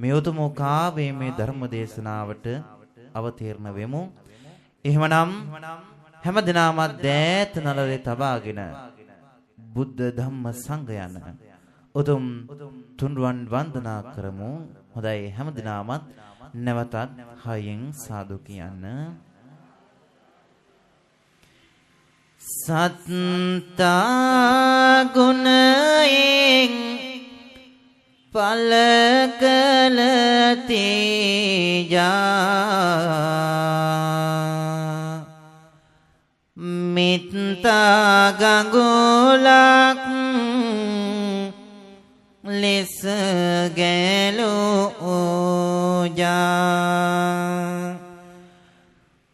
මේ උතුම් කාවේ මේ ධර්ම දේශනාවට අවතීර්ණ වෙමු. එහෙමනම් හැම දිනම දෑත නළලේ තබාගෙන බුද්ධ ධම්ම සංඝ යන උතුම් තුන්රුවන් වන්දනා කරමු. හොඳයි හැම දිනම නැවතත් හයෙන් සාදු කියන්න. සත්තා ගුණයෙන් පලකල තේජා මිත්තා ගඟුලක් ලෙස ගැලෝජා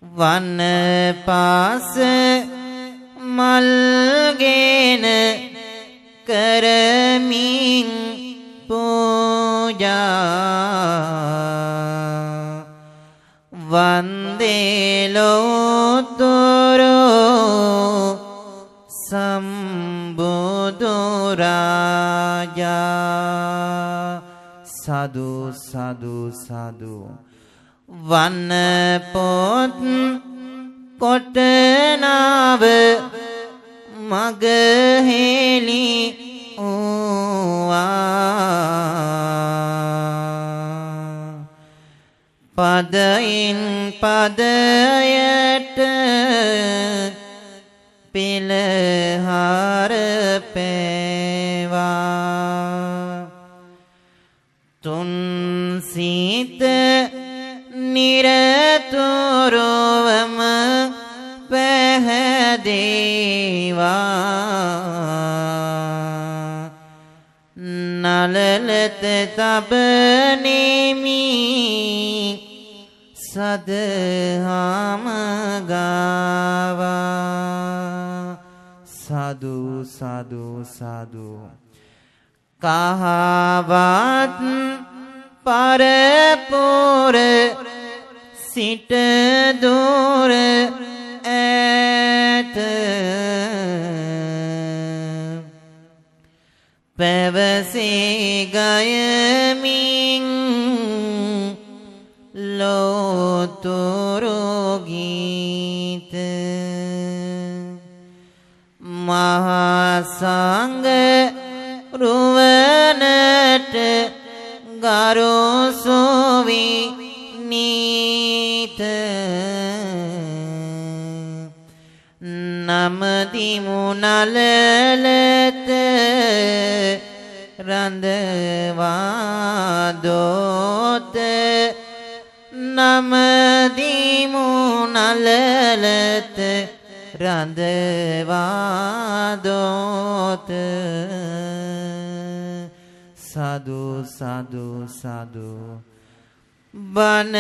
වන පාස මල්ගෙන කරමින් පූජා වන්දේ ලෝතුරෝ සම්බුදු රාජා. සාදු සාදු සාදු. වන පොත් කොටනාව මගහෙලි පදයින් පදයට පිළහර පෑවා තුන් සිත නිරතුරුවම පැහැදේවා නලලත තබනෙමි සදහම ගාවා. සාදු සාදු සාදු. කහවත් පරපුර සිට දුර ඇත පැවසේ ගයමින් ලෝතුරු ගීත මහා සංඝ රුවනට ගරුසුවි නීත නමදිමු නලලත රඳවා දෝත නමදිමු නලලත රඳවා දෝත. සාදු සාදු සාදු. බණ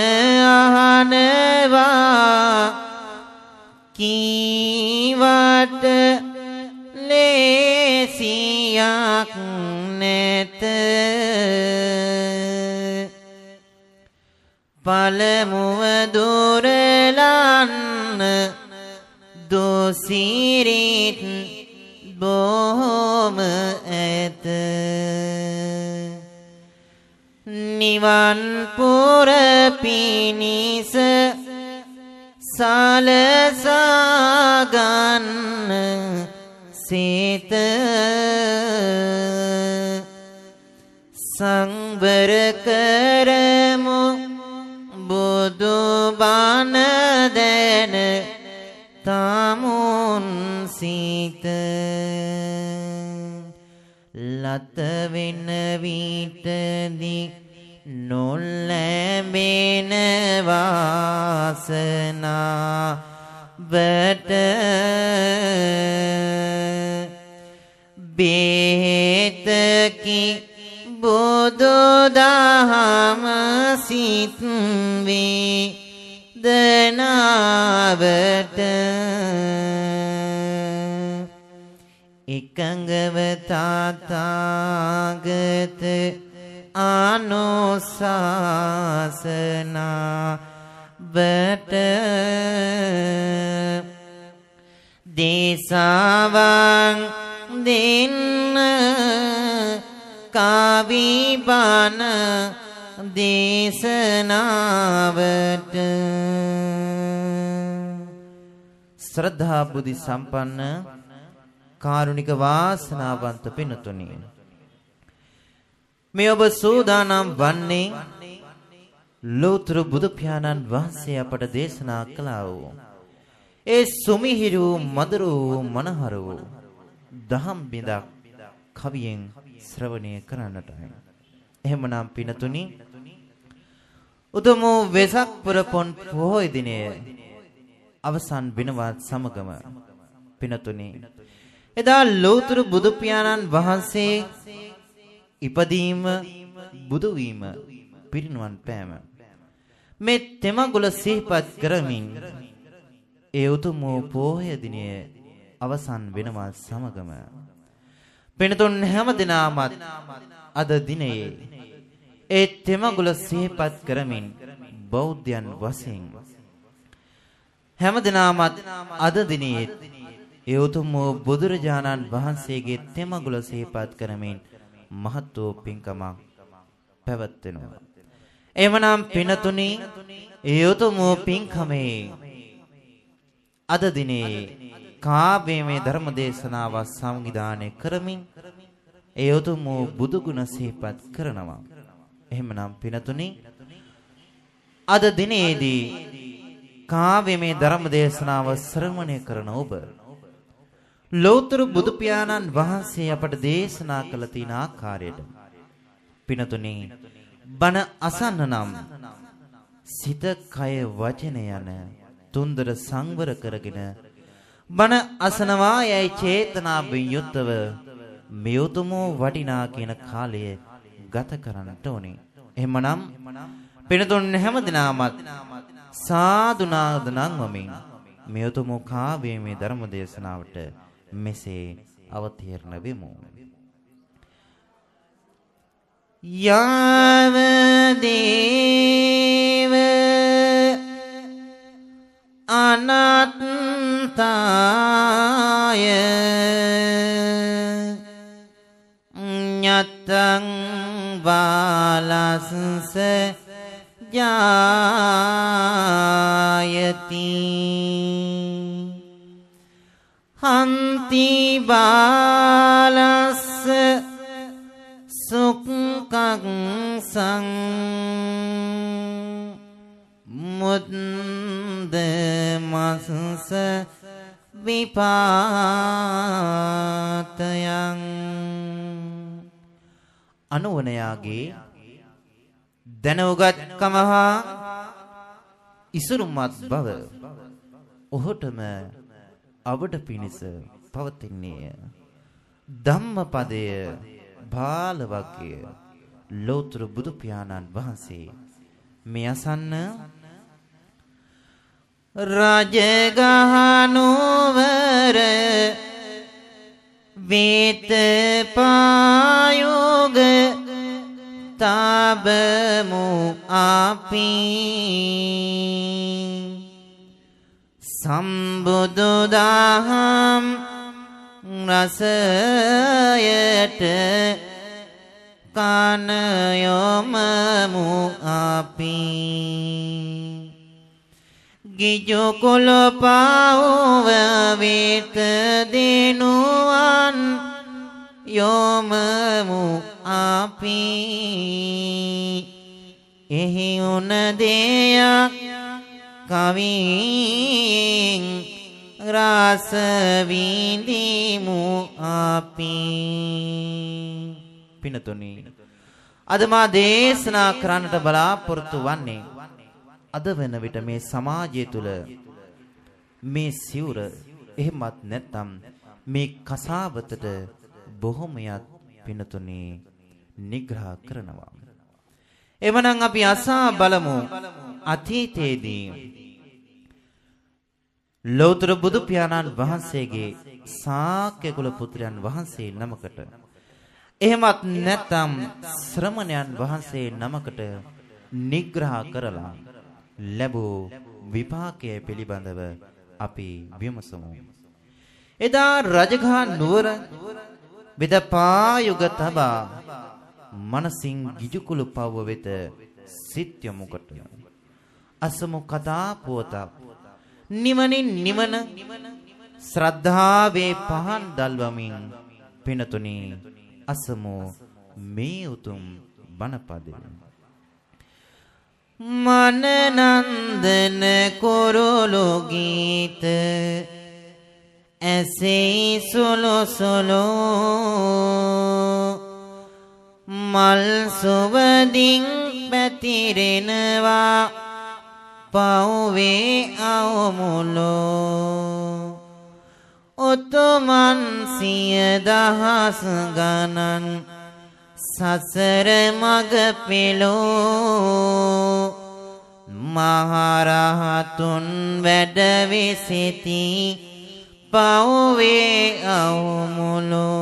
අහනවා කීවට ලේසියක් නැත පළමුව දුරලන්න දොසිරිත් බොහොම ඇත නිවන් පුර පිණිස සලසා ගන්න සිත සංවර කරමු බුදු බණ දැන තමුන් සිත ලත වෙන විටදී නොලැබෙන වාසනා වට බෙහෙතකි බුදු දහම සිත් වේදනාවට එකඟව තථාගත අනුශාසනා වට දේශාවන් දෙන්න කවි බණ දේශනාවට ශ්‍රද්ධා බුද්ධි සම්පන්න කාරුණික වාසනාවන්ත පින්තුනි, මේ ඔබ සූදානම් වන්නේ ලෝතර බුදු පියාණන් වහන්සේ අපට දේශනා කළා වූ ඒ සුමිහිරු මధుර මනහර වූ දහම් බිඳක් කවියෙන් ශ්‍රවණය කරන්නටයි. එහෙමනම් පින්තුනි, උතුම් වෙසක් පුර පොන් පොහොය දිනයේ අවසන් වෙනවත් සමගම පින්තුනි, එදා ලෝතර බුදු පියාණන් වහන්සේ ඉපදීම, බුදු වීම, පිරිනුවන් පෑම මේ තෙමඟුල සිහිපත් කරමින් ඒ උතුම් පොහොය දිනයේ අවසන් වෙනවත් සමගම පින්තුන් හැම දිනමත් අද දිනයේ ඒ තෙමඟුල සිහිපත් කරමින් බෞද්ධයන් වශයෙන් හැම දිනමත් අද දිනයේ ඒ උතුම් බුදුරජාණන් වහන්සේගේ තෙමඟුල සිහිපත් කරමින් මහත් වූ පින්කමක් පැවැත්වෙනවා. එමනම් පින්තුනි, ඒ උතුම් පින්කමේ අද දිනේ කාව්‍යමය ධර්ම දේශනාව සංවිධානය කරමින් ඒ උතුම් බුදු ගුණ සිහිපත් කරනවා. එහෙමනම් පින්තුනි, අද දිනේදී කාව්‍යමය ධර්ම දේශනාව ශ්‍රවණය කරන ඔබ ලෝතර බුදු පියාණන් වහන්සේ අපට දේශනා කළ තියෙන ආකාරයට පින්තුනි, බණ අසන්න නම් සිත, කය, වචන යන තුන්දර සංවර කරගෙන බණ අසනවා යයි චේතනාවෙන් යුක්තව මේ උතුම් වටිනා කියන කාලය ගත කරන්නට ඕනේ. එහෙමනම් පින්තුන් හැම දිනමත් සාදුනාද නංවමින් මේ උතුම් කාව්‍යමය ධර්ම දේශනාවට මෙසේ අවතීර්ණ වෙමු. යාව දේව අනත්තාය ඤත්තං වාලස්ස ජායති හන්ති බාලස්ස සුක්ඛං සං මුද්ද මස්ස විපාතයන්. අනුවනයාගේ දැනුගත්කම හා ඉසුරුමත් බව ඔහුටම අවඩ පිණිස පවතින්නේය. ධම්මපදය බාල වග්ගය ලෝතර බුදු පියාණන් වහන්සේ මේ අසන්න රජගහනුවර වේත පායෝග තාබමු අපි සම්බුදු දහම් රසයට කන යොමු අපි ගිජු කුල පාව වේත දිනුවන් යොමු අපි එහි උන දෙයක් කවින් රස විඳිමු අපි. පින්තුනි, අද මා දේශනා කරන්නට බලාපොරොත්තු වන්නේ අද වෙන විට මේ සමාජය තුල මේ සිවුර එහෙමත් නැත්නම් මේ කසාවතට බොහොමයක් පින්තුනි නිග්‍රහ කරනවා. එවනම් අපි අසා බලමු අතීතයේදී ලෝතර බුදු පියාණන් වහන්සේගේ ශාක්‍ය කුල පුත්‍රයන් වහන්සේ නමකට එහෙමත් නැත්නම් ශ්‍රමණයන් වහන්සේ නමකට නිග්‍රහ කරලා ලැබූ විපාකය පිළිබඳව අපි විමසමු. එදා රජගහ නුවර වෙදපා යුග තබා මනසින් ගිජුකුළු පව්ව වෙත සිත් යොමුකොට අසමු කතා පුවතක් නිවනින් නිවන ශ්‍රද්ධාවේ පහන් දල්වමින් පිනතුනි අසමු මේ උතුම් බණපදය. මනනන්දන කුරුළු ගීත ඇසෙයි සුළු සුළු මල් සුවඳින් පැතිරෙනවා පව්වේ අවමුලු උතුමන් සිය දහස් ගණන් සසර මග පෙළෝ මහරහතුන් වැඩ විසිති පව්වේ අවමුලු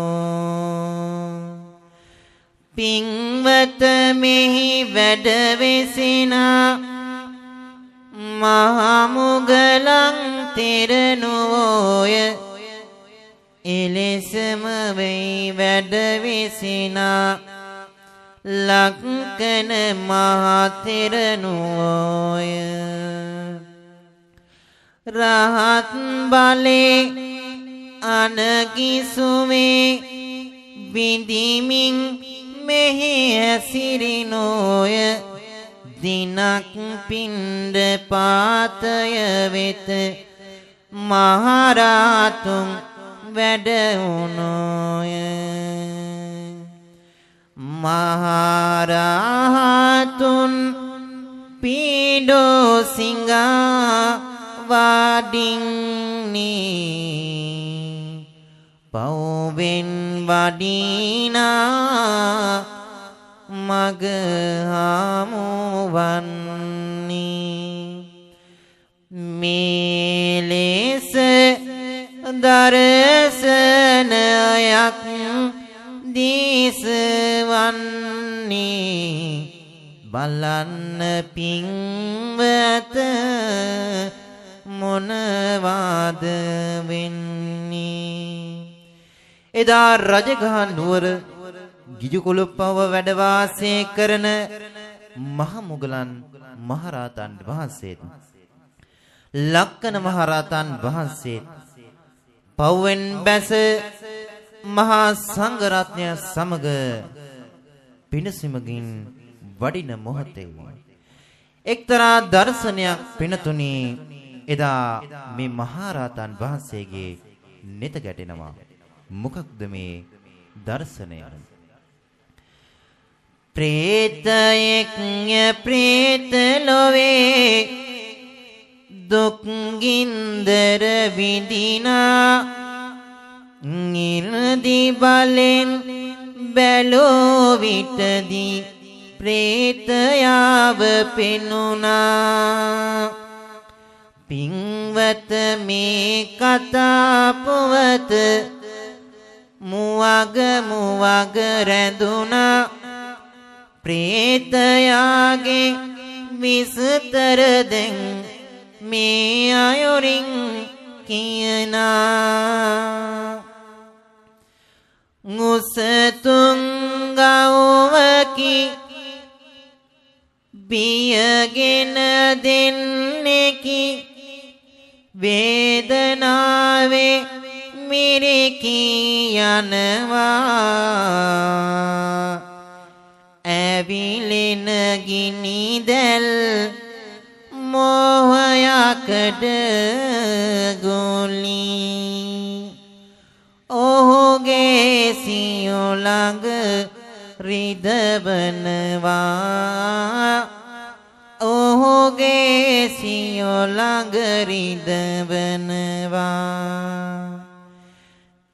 පින්වත මෙහි වැඩ විසිනා මහමුගලන් තෙරණුවෝය එලෙසම වෙයි වැඩ විසිනා ලක්කන මහතෙරණුවෝය රහත් බලේ අනගිසුමේ විඳිමින් මෙහි ඇසිරිනෝය දිනක් පින්ඩ පාතය වෙත මහරහතුන් වැඩ වුණෝය මහරහතුන් පීඩෝ සිඟා වඩින්නේ පව්වෙන් වඩිනා මග හමුවන්නේ මේ ලෙස දර්ශනයක් දිස්වන්නේ බලන්න පින්වත මොනවාද වෙන්නේ එදා රජගහ නුවර ගිජුකොළුප්පව වැඩ වාසය කරන මහ මුගලන් මහරහතන් වහන්සේත් ලක්කන මහරහතන් වහන්සේත් පව්වෙන් බැස මහා සංඝරත්නය සමග පිනසිමගින් වඩින මොහොතේ එක්තරා දර්ශනයක් පිනතුනි එදා මේ මහරහතන් වහන්සේගේ නෙත ගැටෙනවා මොකක්ද මේ දර්ශනය ප්‍රේතයෙක් ප්‍රේත ලොවේ දුක් ගින්දර විඳිනා නිර්දි බලෙන් බැලෝ විටදී ප්‍රේතයාව පෙනුණා පින්වත මේ කතා පුවත මුවග රැඳුණා ප්‍රේතයාගේ විස්තර දෙන් මේ අයුරින් කියනා මුසතුන් ගව්වකි බියගෙන දෙන්නෙකි වේදනාවේ මිරිකී යනවා ඇවිලෙන ගිනි දැල් මෝහයකට ගොලි ඔහුගේ සියෝ ළඟ රිදවනවා ඔහුගේ සියෝ ළඟ රිදවනවා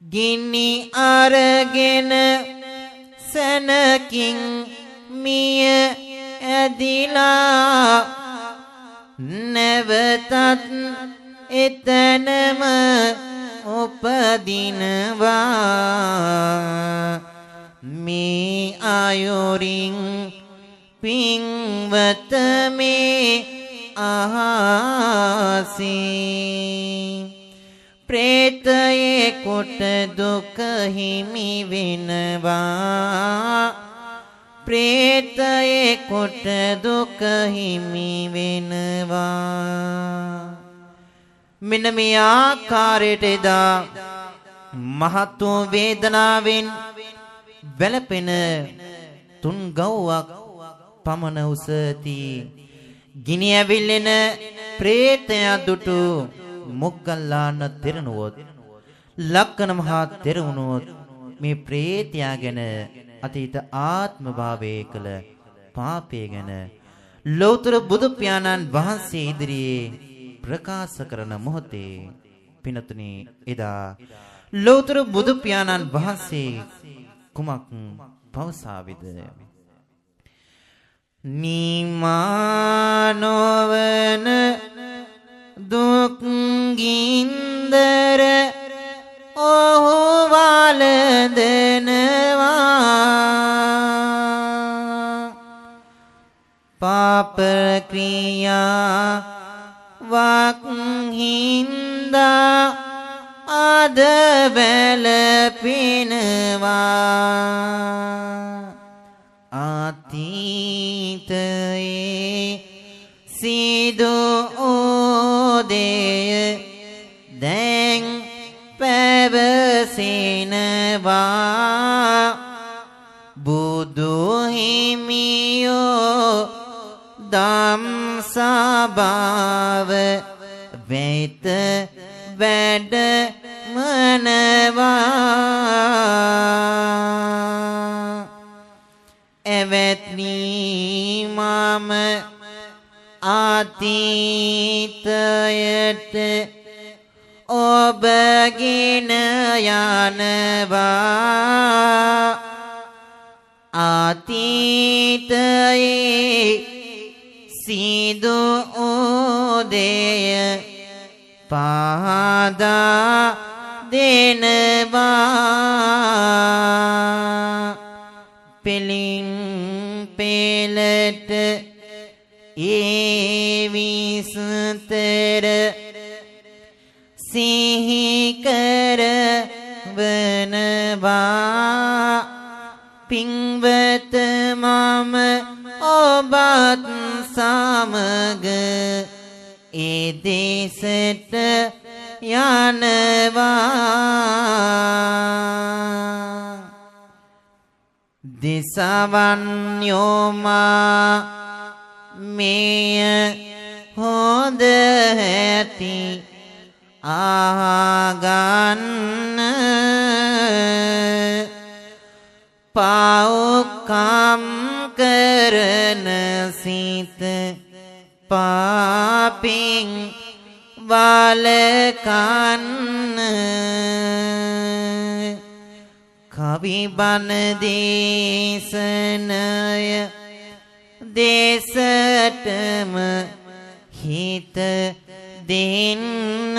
ගිනි අරගෙන සනකින් මිය ඇදිලා නැවතත් එතනම උපදිනවා මේ අයුරින් පින්වත මේ අහසින් ප්‍රේතයෙකුට දුක හිමි වෙනවා ප්‍රේතයේ කොට දුක හිමි වෙනවා. මෙන්න මේ ආකාරයට එදා මහත් වූ වේදනාවෙන් වැළපෙන තුන් ගව්වක් පමණ උසති ගිනි ඇවිල්ලෙන ප්‍රේතයා දුටු මොග්ගල්ලාන තෙරණුවොත් ලක්කන මහා තෙරණුවොත් මේ ප්‍රේතයා ගැන අතීත ආත්ම භාවයේ කළ පාපය ගැන ලෞතර බුදු පියාණන් වහන්සේ ඉදිරියේ ප්‍රකාශ කරන මොහොතේ පිනතුනි එදා ලෞතර බුදු පියාණන් වහන්සේ කුමක් පවසාවිද? නිමානවන දුක් ගින්දර ඔහු වළඳනවා. පාප ක්‍රියා වක් හින්දා අද වැළපෙනවා. අතීතයේ සිදු උදේ දැන් පැවසෙනවා. බුදු හිමියෝ දම් සභාව වෙත වැඩ මනවා. එවත්නි මම අතීතයට ඔබගෙන යනවා. අතීතයේ සිදු උදේ පහදා දෙනවා. පෙලින් පෙලට ඒ විස්තර සිහි කරවනවා. පින්වත මම ඔබත් සමග ඒ දේශයට යනවා. දිසවන් යෝමා මෙය හොඳ ඇති ආගන්න. පව්කම් කරන සිත පාපින් වළකන්න. කවි බණ දේශනය දේශටම හිත දෙන්න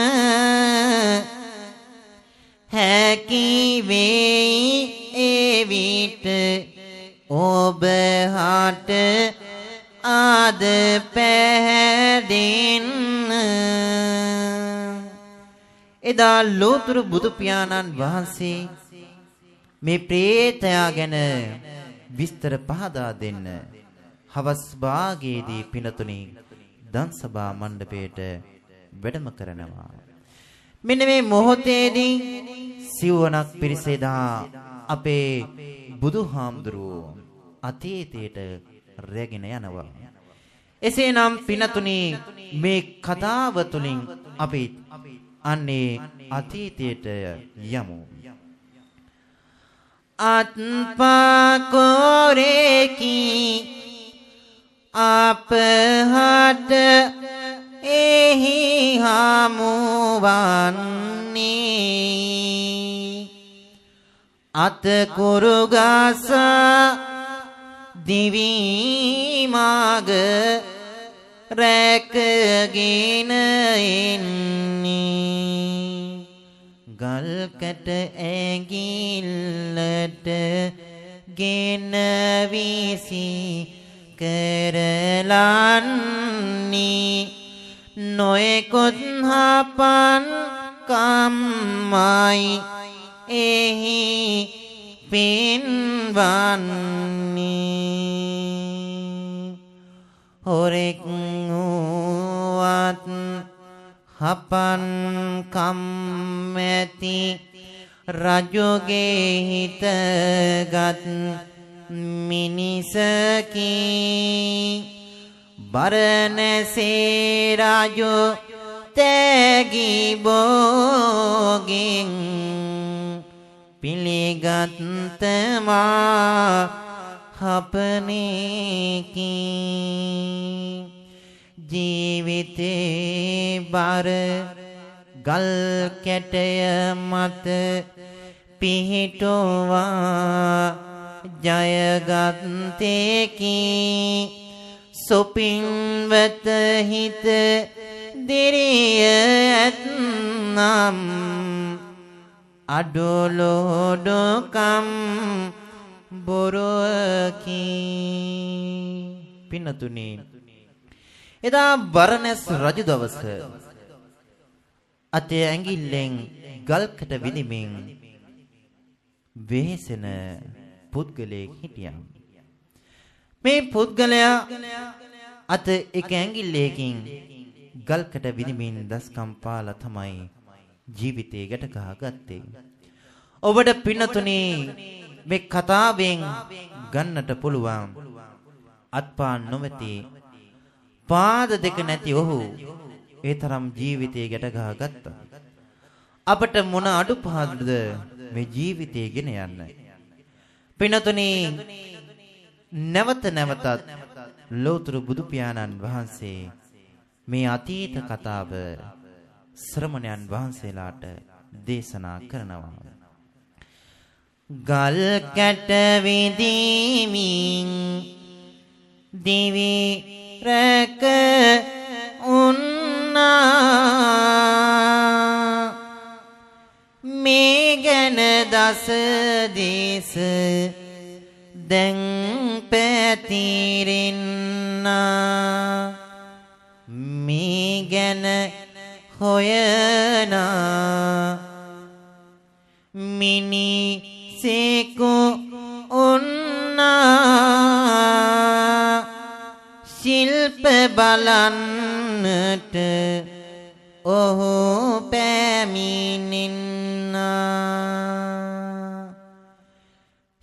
හැකි වෙයි එවිට ඔබ හට ආද පැහැදෙන්න. එදා ලෝතුරු බුදු පියාණන් වහන්සේ මේ ප්‍රේතයා ගැන විස්තර පහදා දෙන්න හවස් භාගයේදී පිනතුනි දන්සභා මණ්ඩපයට වැඩම කරනවා. මෙන්න මේ මොහොතේදී සිවණක් පිරිසෙදා අපේ බුදුහාමුදුරුවෝ අතීතයට රැගෙන යනවා. එසේනම් පිනතුනි මේ කතාව තුළින් අපි අන්නේ අතීතයට යමු. අත්පාකොරේකි අපහට එහි හමුවන්නේ. අතකුරුගස දිවිමාග රැකගෙන එන්නේ. ගල්කට ඇඟිල්ලට ගෙන විසි කරලන්නේ. නොයෙකුත් හපන් කම්මයි එහි පින්වන්නේ හොරෙක් වූවත් හපන් කම්මැති රජුගේ හිතගත් මිනිසකි බරණැසේ රජු තෑගි බෝගෙන් පිළිගත්තමා හපනේකි ජීවිතේ බර ගල් කැටය මත පිහිටුවා ජයගත්තේකි සොපින්වත හිත දිරිය ඇත්නම් අඩොලොඩකම් බොරුවකි පින්නතුනි එදා බරණැස් රජු දවස අතේ ඇඟිල්ලෙන් ගල්කට විදිමින් වෙහෙසෙන පුද්ගලයෙක් හිටියා. මේ පුද්ගලයා අත එක ඇඟිල්ලකින් ගල්කට විදිමින් දස්කම් පාලා තමයි ජීවිතේ ගැට ගහගත්තේ. ඔබට පින්නතුනි මේ කතාවෙන් ගන්නට පුළුවන් අත්පා නොමැති පාද දෙක නැති ඔහු ඒ තරම් ජීවිතේ ගැට ගහගත්තා. අපට මොන අඩුපාඩුද මේ ජීවිතේ ගෙන යන්න. පින්නතුනි නැවත නැවතත් ලෝතර බුදු පියාණන් වහන්සේ මේ අතීත කතාව ශ්‍රමණයන් වහන්සේලාට දේශනා කරනවා. ගල් කැට විදිමින් දිවි රැක උන්නා මේ ගැන දස දේශ දැන් පැතිරෙන්නා මේ ගැන හොයනා මිනිසෙකු උන්නා ශිල්ප බලන්නට ඔහු පැමිණෙන්නා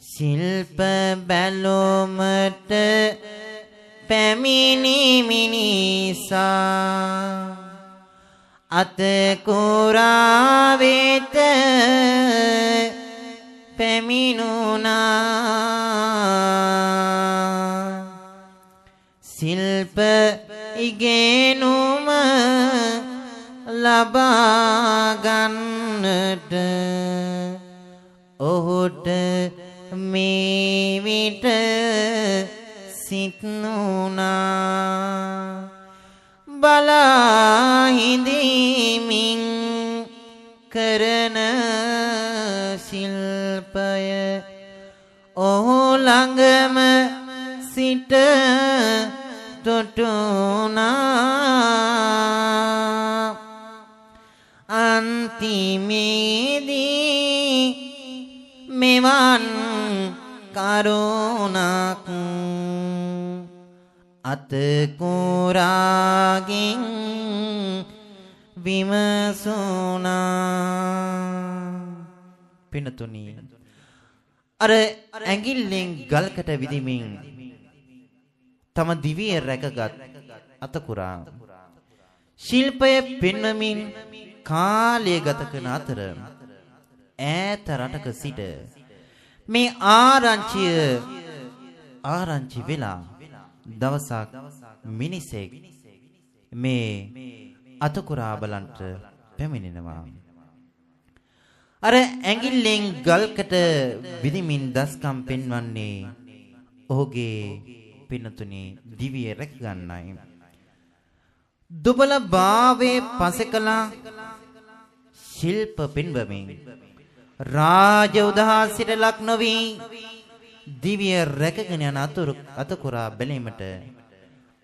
ශිල්ප බැලුමට පැමිණි මිනිසා අත කුරා වෙත පැමිණුණා ශිල්ප ඉගෙනුම ලබා ගන්නට ඔහුට මේ විට සිත්නුණා බලා හිඳීමින් කරන ශිල්පය ඔහු ළඟම සිට තොටුණා අන්තිමේදී මෙවන් කරුණක් අත කුරාගෙන් විමසුණා පින්නතුනි අර ඇඟිල්ලෙන් ගල්කට විදිමින් තම දිවිය රැකගත් අත කුරා ශිල්පය පෙන්වමින් කාලය ගත කරන අතර ඈත රටක සිට මේ ආරංචි වෙලා දවසක් මිනිසෙක් මේ අතකුරා බලන්ට පැමිණෙනවා. අර ඇඟිල්ලෙන් ගල්කට විදිමින් දස්කම් පෙන්වන්නේ ඔහුගේ පින්නතුනි දිවිය රැක ගන්නයි. දුබල භාවයේ පසකලා ශිල්ප පෙන්වමින් රාජ උදාසිට ලක් නොවි දිවිය රැකගෙන යන අතකුරා බැලීමට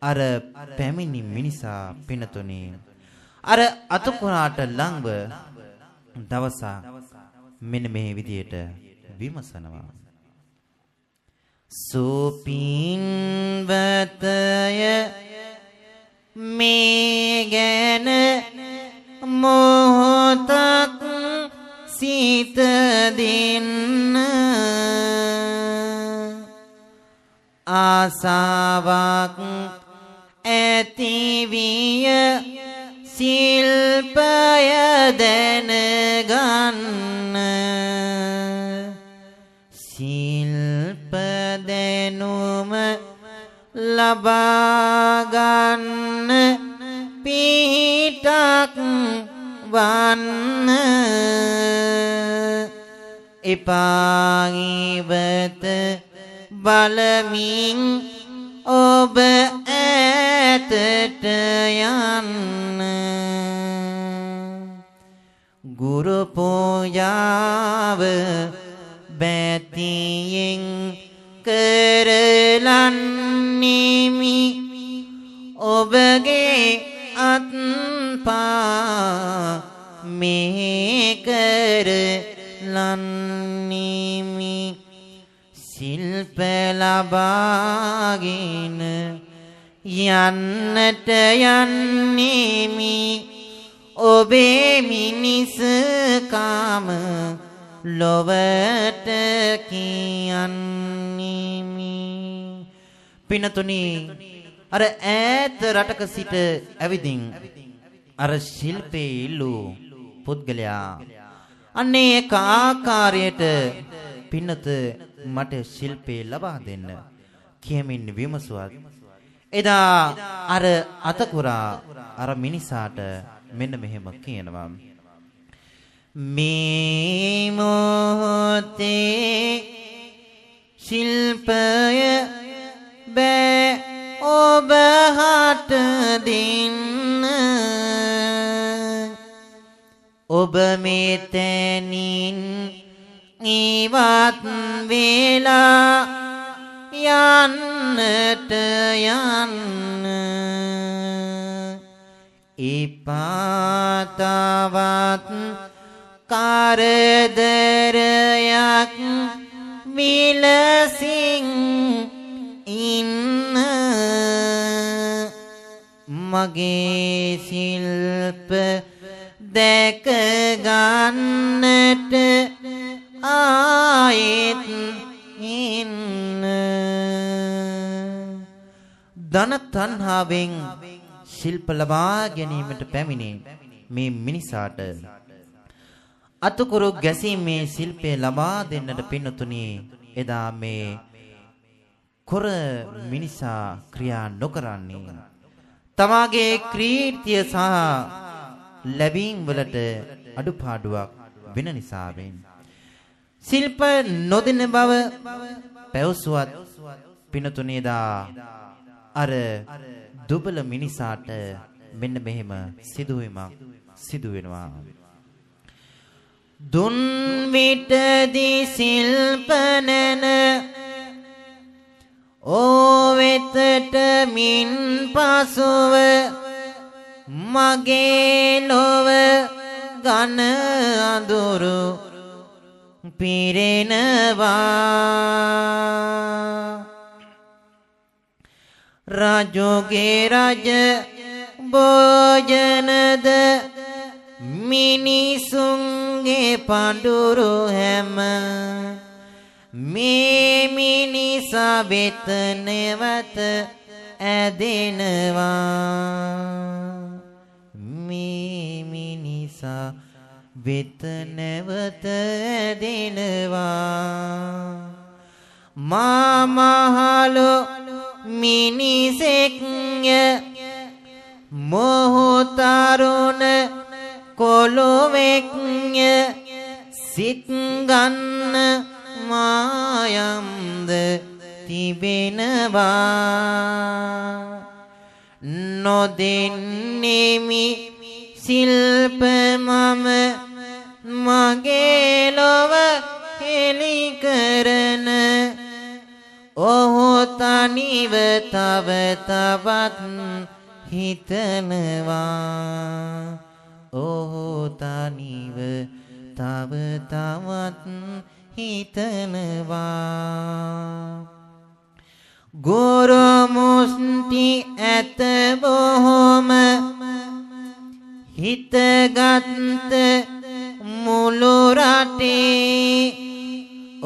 අර පැමිණි මිනිසා පින්නතුනි අර අතකුරාට ළඟව දවසක් මෙන්න මේ විදියට විමසනවා. සුපින්වතය මේ ගැන මොහොතක් සිත දෙන්න ආසාවක් ඇතිවිය ශිල්පය දැනගන්න ශිල්ප දැනුම ලබා ගන්න පිහිටක් වන්න එපා ඉවත බලමින් ඔබ ඈතට යන්න ගුරු පූජාව බැතියෙන් කරලන්නේමි ඔබගේ අත්පා මේ කරලන්නේමි ශිල්ප ලබාගෙන යන්නට යන්නේමි ඔබේ මිනිස්කම ලොවට කියන්නේමි පිනතුනි අර ඈත රටක සිට ඇවිදින් අර ශිල්පේ ඉල්ලූ පුද්ගලයා අන්නේ ඒක ආකාරයට පින්නත මට ශිල්පේ ලබා දෙන්න කියමින් විමසුවත් එදා අර අතකුරා අර මිනිසාට මෙන්න මෙහෙම කියනවා මේ මොහොතේ ශිල්පය බෑ ඔබ හට දෙන්න ඔබ මෙතනින් ඉවත් වෙලා යන්නට යන්න ඉපාතවත් කරදරයක් විලසින් ඉන්න මගේ ශිල්ප දැක ගන්නට ආයෙත් ඉන්න ධන තණ්හාවෙන් ශිල්ප ලබා ගැනීමට පැමිණි මේ මිනිසාට අතුකුරු ගැසීමේ ශිල්පය ලබා දෙන්නට පින්නතුණි එදා මේ කොර මිනිසා ක්‍රියා නොකරන්නේ තමාගේ කීර්තිය සහ ලැබීම් වලට අඩුපාඩුවක් වෙන නිසාවෙන් ශිල්ප නොදෙන බව පැවසුවත් පිනතුණි එදා අර දුබල මිනිසාට මෙන්න මෙහෙම සිදුවීමක් සිදු වෙනවා දුන් විටදී ශිල්ප නැන ඕවෙතට මින් පසුව මගේ ලොව ගන අඳුරු පිරෙනවා රජුගේ රජ භෝජනද මිනිසුන්ගේ පඬුරු හැම මේ මිනිසා වෙත නැවත ඇදෙනවා මේ මිනිසා වෙත නැවත ඇදෙනවා මා මහලු මිනිසෙක්ය මොහු තරුණ කොළොවෙක්ය සිත් ගන්න මායම්ද තිබෙනවා නොදෙන්නෙමි ශිල්ප මම මගේ ලොව හෙළි කරන ඔහු තනිව තව තවත් හිතනවා ඔහු තනිව තව තවත් හිතනවා ගුරු මුස්ති ඇත බොහොම හිතගත් මුළු රටේ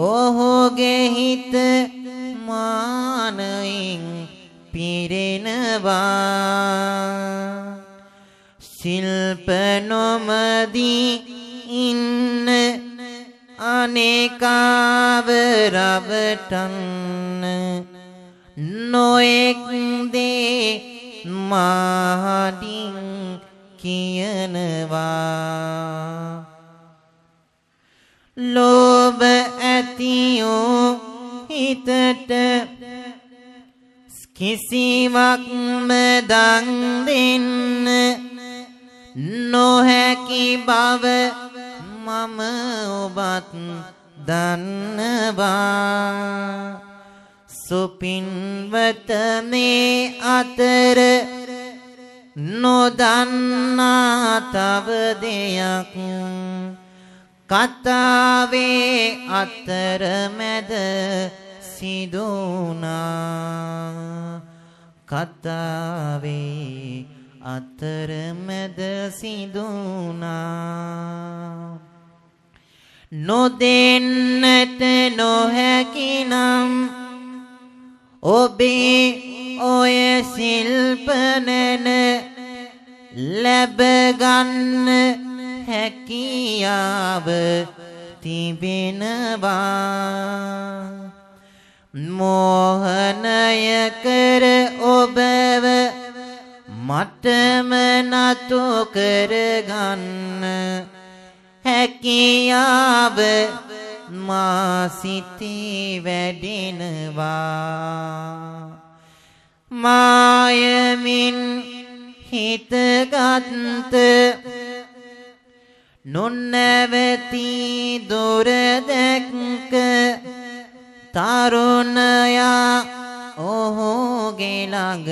ඔහුගේ හිත මානයෙන් පිරෙනවා ශිල්ප නොමදී ඉන්න අනේකාව රවටන්න නොඑක් දේ මහඩින් කියනවා ලෝභ ඇතියෝ හිතට කිසිවක්ම දන් දෙන්න නොහැකි බව මම ඔබත් දන්නවා සුපින්වත මේ අතර නොදන්නා තව දෙයක් කතාවේ අතරමැද සිදුනා කතාවේ අතරමැද සිදුනා නොදෙන්නට නොහැකි නම් ඔබේ ඔය ශිල්ප නැන ලැබගන්න හැකියාව තිබෙනවා මෝහනය කර ඔබව මටම නතු කරගන්න හැකියාව මා සිතේ වැඩෙනවා මායමින් හිතගත් නොනැවති දොර දැක්ක තරුණයා ඔහුගේ ළඟ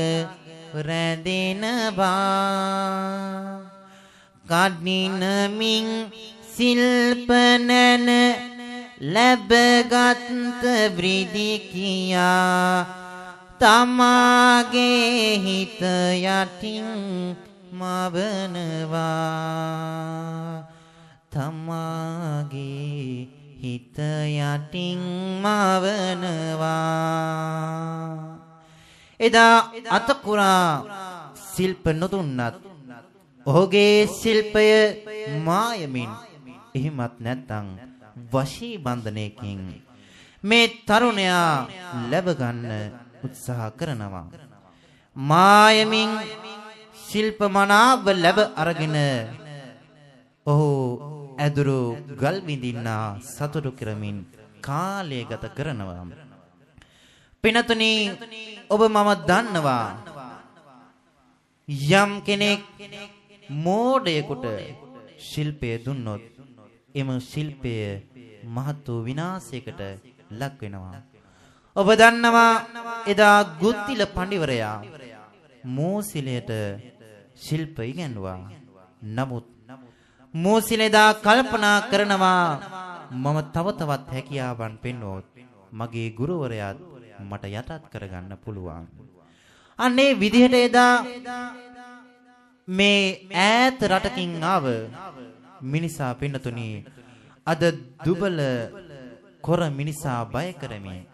රැඳෙනවා කඩිනමින් ශිල්ප නැන ලැබගත් වෘදි කියා තමාගේ හිත යටින් මවනවා තමාගේ හිත යටින් මවනවා එදා අතකුරා ශිල්ප නොදුන්නත් ඔහුගේ ශිල්පය මායමින් එහෙමත් නැත්නම් වශී බන්ධනයකින් මේ තරුණයා ලැබ ගන්න උත්සාහ කරනවා මායමින් ශිල්ප මනාව ලැබ අරගෙන ඔහු ඇදුරු ගල් විඳින්නා සතුටු කරමින් කාලය ගත කරනවා පිනතුනි ඔබ මම දන්නවා යම් කෙනෙක් මෝඩයෙකුට ශිල්පය දුන්නොත් එම ශිල්පය මහත් වූ විනාශයකට ලක් වෙනවා ඔබ දන්නවා එදා ගුත්තිල පඬිවරයා මෝසිලයට ශිල්ප ඉගෙනුවා නමුත් මෝසිලෙදා කල්පනා කරනවා මම තව තවත් හැකියාවන් පෙන්වුවොත් මගේ ගුරුවරයාත් මට යටත් කරගන්න පුළුවන් අනේ විදිහට එදා මේ ඈත රටකින් ආව මිනිසා පින්නතුණි අද දුබල කොර මිනිසා බය කරමින්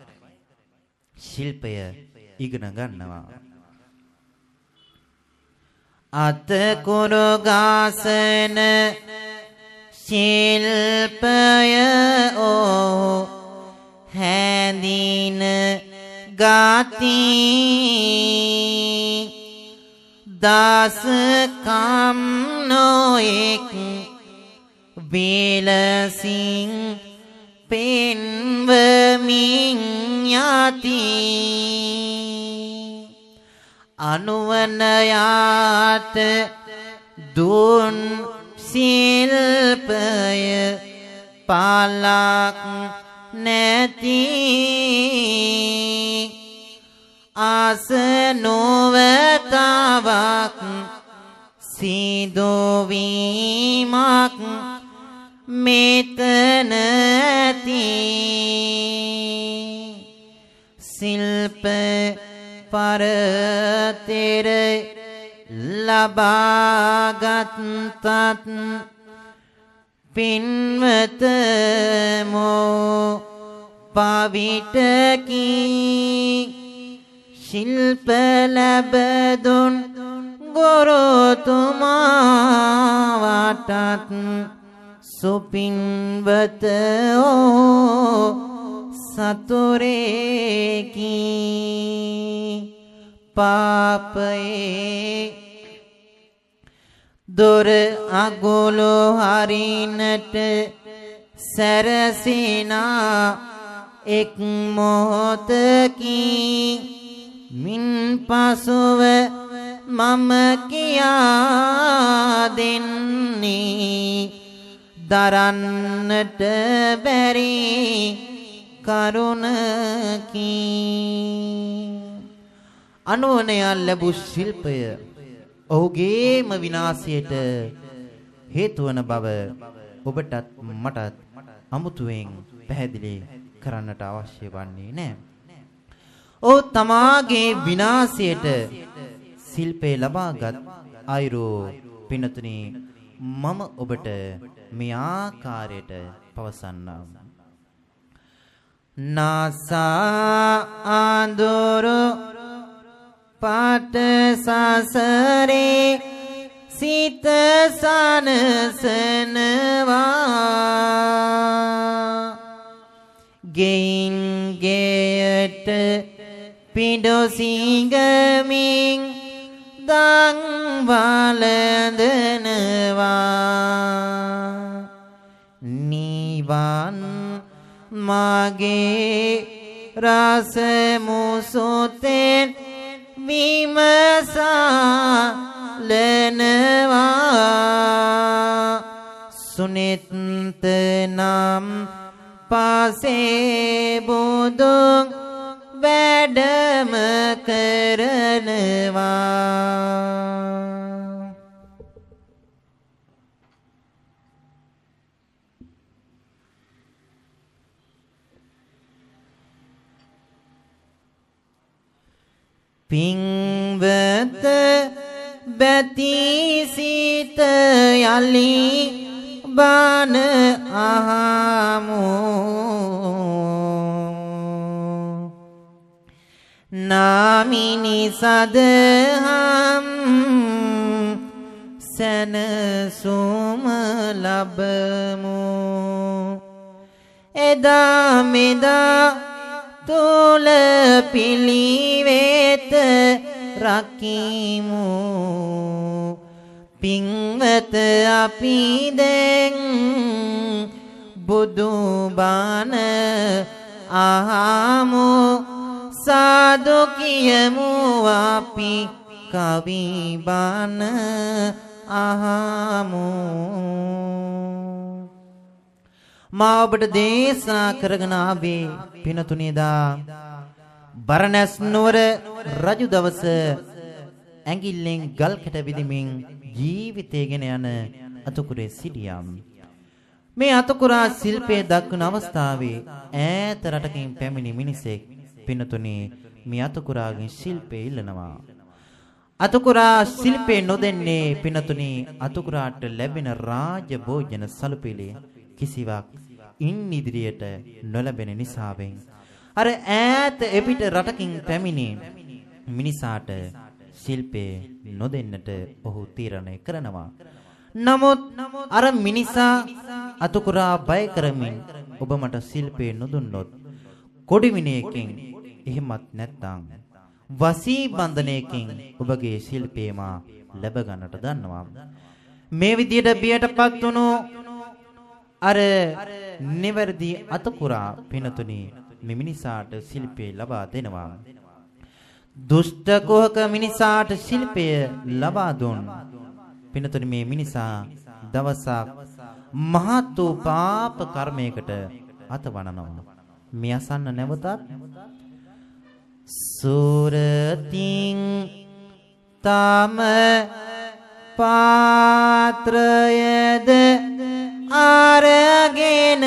ශිල්පය ඉගෙන ගන්නවා අත කුරු ගාසන ශිල්පය ඕ හැඳින ගාති දාසකම් නොඑක් විලසින් පෙන්වමින් යති අනුවනයාට දුන් ශිල්පය පාලක් නැති ආසනෝවතාවක් සිදුවීමක් මෙතනති සිල්ප පරතෙර ලබාගත්තත් පින්වතමෝ පවිටකි ශිල්ප ලැබදුන් ගුරුතුමා වටත් සුපින්වතෝ සතුරේකි පාපයේ දොර අගොලු හරිනට සැරසිනා එක් මොහොතකින් මින් පසුව මම කියා දෙන්නේ දරන්නට බැරි කරුණකි. අනුවණය ලැබූ ශිල්පය ඔහුගේම විනාශයට හේතු වන බව ඔබටත් මටත් අමුතුවෙන් පැහැදිලි කරන්නට අවශ්‍ය වන්නේ නැහැ. ඔහු තමාගේ විනාශයට ශිල්පේ ලබාගත් අයුරු පිනතුනි මම ඔබට මේ ආකාරයට පවසන්නම්. නාසා ආඳුරු පාට සසරේ සිත සනසනවා ගෙයින් ගෙයට පිඬු සිඟමින් දන් වළඳනවා නිවන් මාගේ රස මුසුතෙන් විමසා ලනවා සුනිත් නම් පාසේ බුදුන් වැඩම කරනවා. පින්වත බැති සිත යලි බණ අහමු නාමිනි සදහම් සනසුම ලබමු එදා මෙදා තුල පිළිවෙත රකිමු පින්වත අපි දැන් බුදු බණ අහමු සාදු කියමු අපි කවි බණ අහමු මා ඔබට දේශනා කරගෙන ආවේ පිනතුනේදා බරණැස් නුවර රජු දවස ඇඟිල්ලෙන් ගල් කැට විදිමින් ජීවිතය ගෙන යන අතුකුරේ සිටියම් මේ අතුකුරා ශිල්පයේ දක්වන අවස්ථාවේ ඈත රටකින් පැමිණි මිනිසෙක් පිනතුනේ මේ අතුකුරාගෙන් ශිල්පය ඉල්ලනවා අතුකුරා ශිල්පේ නොදෙන්නේ පිනතුනේ අතුකුරාට ලැබෙන රාජ භෝජන සලුපිලි කිසිවක් ඉන් ඉදිරියට නොලැබෙන නිසාවෙන් අර ඈත එපිට රටකින් පැමිණි මිනිසාට ශිල්පේ නොදෙන්නට ඔහු තීරණය කරනවා. නමුත් අර මිනිසා අතුකුරා බය කරමින් ඔබ මට ශිල්පේ නොදුන්නොත් කොඩි විනයකින් එහෙමත් නැත්නම් වසී බන්ධනයකින් ඔබගේ ශිල්පේ මා ලැබ ගන්නට දන්නවා. මේ විදියට බියටපත් වුණු අර නිවැරදි අතුකුරා පිනතුනි මේ මිනිසාට ශිල්පේ ලබා දෙනවා. දුෂ්ට කුහක මිනිසාට ශිල්පය ලබා දුන් පිනතුනි මේ මිනිසා දවසක් මහත් වූ පාප කර්මයකට අතවනනවා. මේ අසන්න නැවතත් සූරතින් තම පාත්‍රයද අරගෙන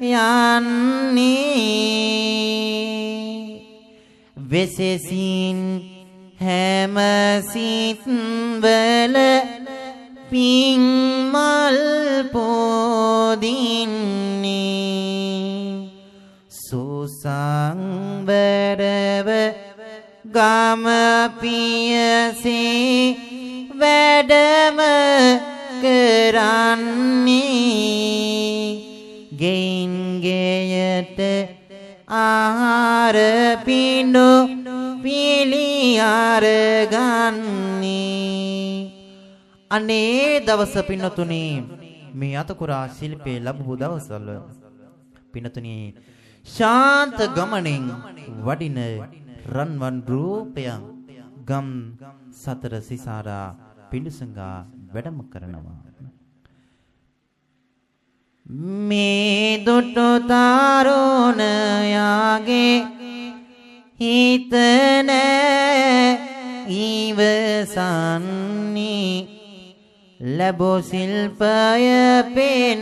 යන්නේ වෙසෙසින් හැම සිත් වල පිං මල් පොදින්නේ සුසංවරව ගම පියසේ වැඩම කරන්නේ ගෙයින් ගෙයට ආහාර පිඬු පිළි අරගන්නේ අනේ දවස පින්නතුනි මේ අතකුරා ශිල්පේ ලැබුව දවසවල පින්නතුනි ශාන්ත ගමනින් වඩින රන්වන් රූපයන් ගම් සතර සිසාරා පිඬුසඟා වැඩම කරනවා මේ දුටු තරුණයාගේ හිත නැ ඉවසන්නේ ලැබෝ ශිල්පය පෙන්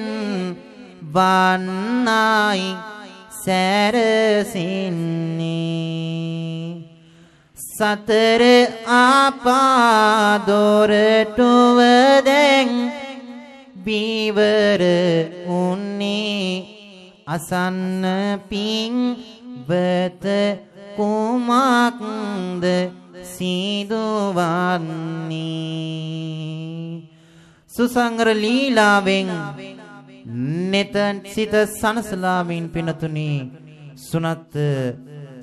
වන්නයි සැරසින්නේ සතර ආපාදොරටුව දැන් බීවර උන්නේ අසන්න පිං වත කුමක්ද සිදුවන්නේ සුසංගර ලීලාවෙන් නෙතන් සිත සනසලාමින් පිනතුනි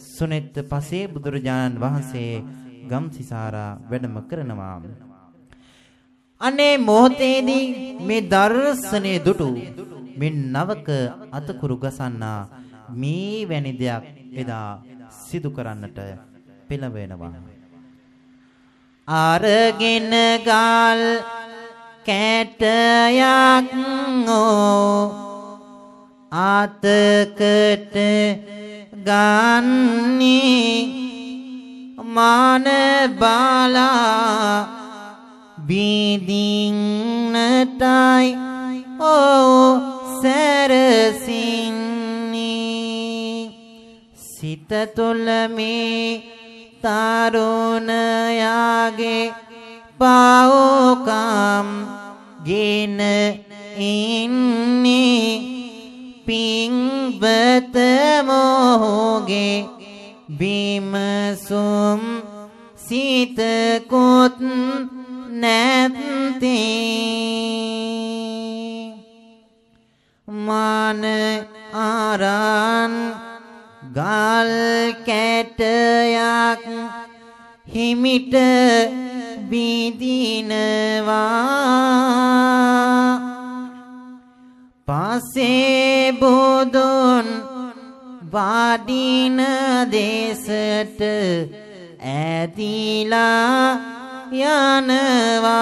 සුනෙත් පසේ බුදුරජාණන් වහන්සේ ගම්සිසාරා වැඩම කරනවා අනේ මොහොතේදී මේ දර්ශනය දුටු මේ නවක අතකුරු ගසන්නා මේ වැනි දෙයක් එදා සිදු කරන්නට පෙළඹෙනවා අරගෙන ගල් කැටයක් ආතකට ගන්නේ මාන බාලා බිඳින්නටයි සැරසින්නේ සිත තුළ මේ තරුණයාගේ පාවකම් ගෙන ඉන්නේ පිංවත මොහොගේ බිමසුම් සිතකුත් නැත්තේ මාන ආරන් ගල් කැටයක් හිමිට බිඳිනවා පසේ බුදුන් වඩින දේශට ඇදිලා යනවා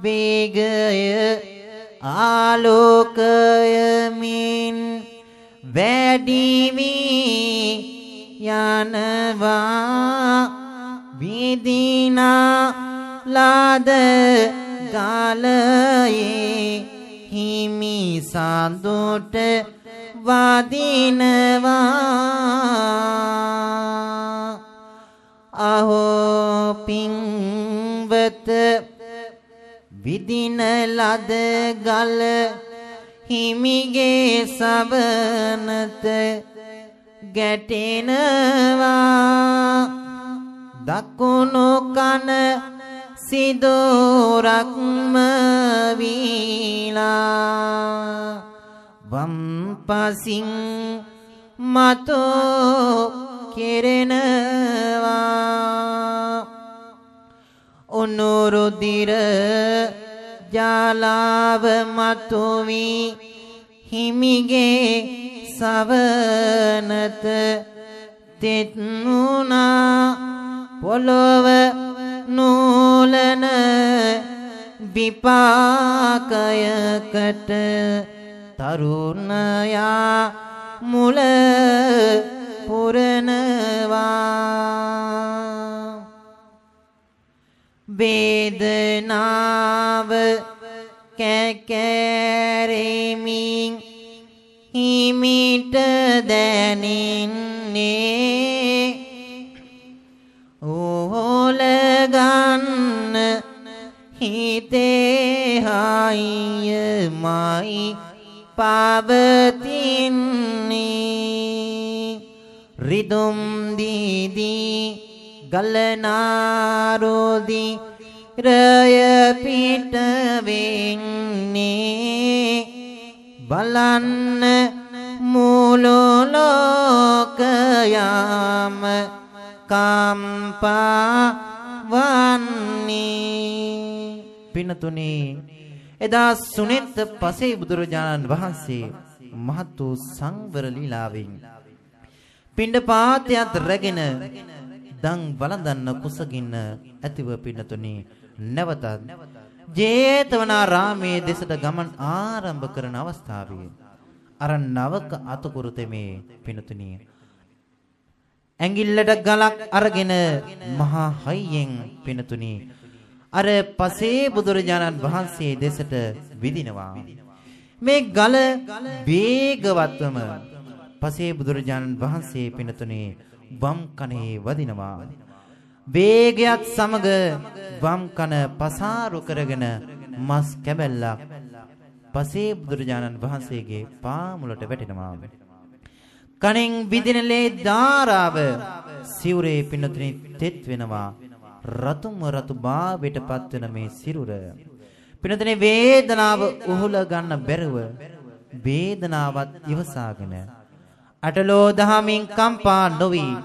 වේගය ආලෝකයමින් වැඩි වී යනවා විදිනා ලාද ගලයේ හිමි සඳුට වදිනවා අහෝ පිංවත විදින ලද ගල හිමිගේ සවනත ගැටෙනවා දකුණු කන සිදුරක්ම වීලා වම් පසින් මතෝ කෙරෙනවා උනුරුදිර ජාලාව මතුවී හිමිගේ සවනත තෙත්නුනා පොළොව නූලන විපාකයකට තරුණයා මුල පුරනවා වේදනාව කැකැරෙමින් හිමිට දැනින්නේ ඕල ගන්න හිතේ හයියමයි පවතින්නේ රිදුම් දීදී ගලනාරෝදී රය පිට වෙන්නේ බලන්න මුළු ලෝකයම කම්පා වන්නේ පින්නතුනි එදා සුනෙත් පසේ බුදුරජාණන් වහන්සේ මහත් වූ සංවර ලීලාවෙන් පිණ්ඩපාතයත් රැගෙන දන් වළඳන්න කුසගින්න ඇතිව පින්නතුනි නැවතත් ජේතවනාරාමේ දෙසට ගමන් ආරම්භ කරන අවස්ථාවේ අර නවක අතකුරු තෙමේ පින්නතුනි ඇඟිල්ලට ගලක් අරගෙන මහා හයියෙන් පින්නතුනි අර පසේ බුදුරජාණන් වහන්සේ දෙසට විදිනවා මේ ගල වේගවත්වම පසේ බුදුරජාණන් වහන්සේ පින්නතුනි වම් කනේ වදිනවා වේගයත් සමග වම් කන පසාරු කරගෙන මස් කැබැල්ලක් පසේ බුදුරජාණන් වහන්සේගේ පා මුලට වැටෙනවා කණෙන් විදින ලේ ධාරාව සිවුරේ පින්නතුනි තෙත් වෙනවා රතුම රතු භාවයට පත් වෙන මේ සිරුර පින්නතුනි වේදනාව උහුල ගන්න බැරුව වේදනාවත් ඉවසාගෙන අටලෝ දහමින් කම්පා නොවි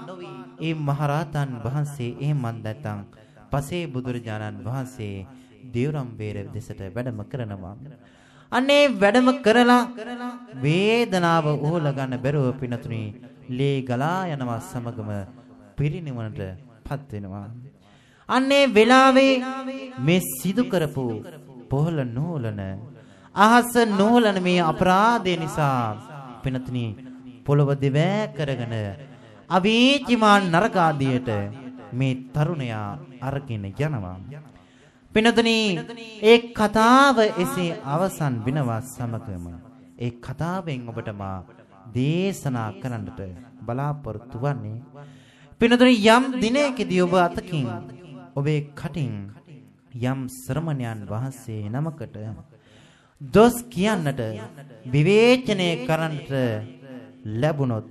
ඒ මහරහතන් වහන්සේ එහෙම නැත්නම් පසේ බුදුරජාණන් වහන්සේ දේවරම් බේර දෙසට වැඩම කරනවා අනේ වැඩම කරලා වේදනාව උහුල ගන්න බැරුව පින්නතුනි ලේ ගලා යනවා සමගම පිරිනිවනට පත් වෙනවා අන්නේ වෙලාවේ මේ සිදු කරපු පොහල නූලන අහස නූලන මේ අපරාධය නිසා පින්නතුනි පොළව දෙවෑ කරගෙන අවීචිමාන් නරකාදියට මේ තරුණයා අරගෙන යනවා පින්නතුනි ඒ කතාව එසේ අවසන් වෙනවා සමගම ඒ කතාවෙන් ඔබට මා දේශනා කරන්නට බලාපොරොත්තු වන්නේ පින්නතුනි යම් දිනකදී ඔබ අතකින් ඔබේ කටින් යම් ශ්‍රමණයන් වහන්සේ නමකට දොස් කියන්නට විවේචනය කරන්නට ලැබුණොත්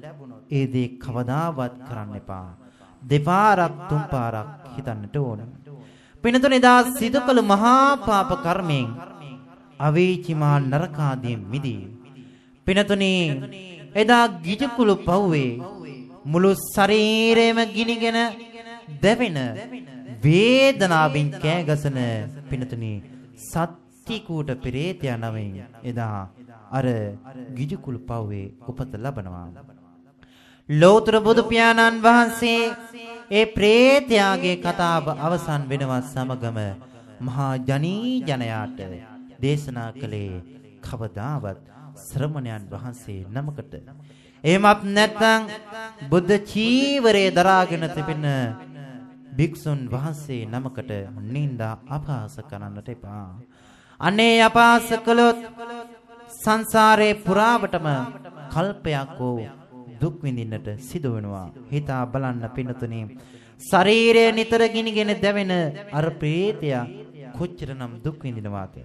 ඒ දේ කවදාවත් කරන්න එපා දෙපාරක් තුන් පාරක් හිතන්නට ඕන පින්නතුනි දා සිදු කළ මහා පාප කර්මයෙන් අවීචිමා නරකාදීන් මිදී පින්නතුනි එදා ගිජකුළු පව්වේ මුළු ශරීරෙම ගිනිගෙන දැවෙන වේදනාවෙන් කෑගසන පින්නතුනි සත්‍තිකූට පෙරේතයා නමින් එදා අර ගිජකුළු පව්වේ උපත ලබනවා ලෝතර බුදු පියාණන් වහන්සේ ඒ ප්‍රේතයාගේ කතාව අවසන් වෙනවා සමගම මහා ජනී ජනයාට දේශනා කළේ කවදාවත් ශ්‍රමණයන් වහන්සේ නමකට එහෙමත් නැත්නම් බුද්ධ චීවරයේ දරාගෙන තිබෙන භික්ෂුන් වහන්සේ නමකට නින්දා අපහාස කරන්නට එපා. අනේ අපහාස කළොත් සංසාරේ පුරාවටම කල්පයක් වූ දුක් විඳින්නට සිදු වෙනවා. හිතා බලන්න පින්නතුනි ශරීරය නිතර ගිනිගෙන දැවෙන අර ප්‍රේතයා කොච්චරනම් දුක් විඳිනවාද?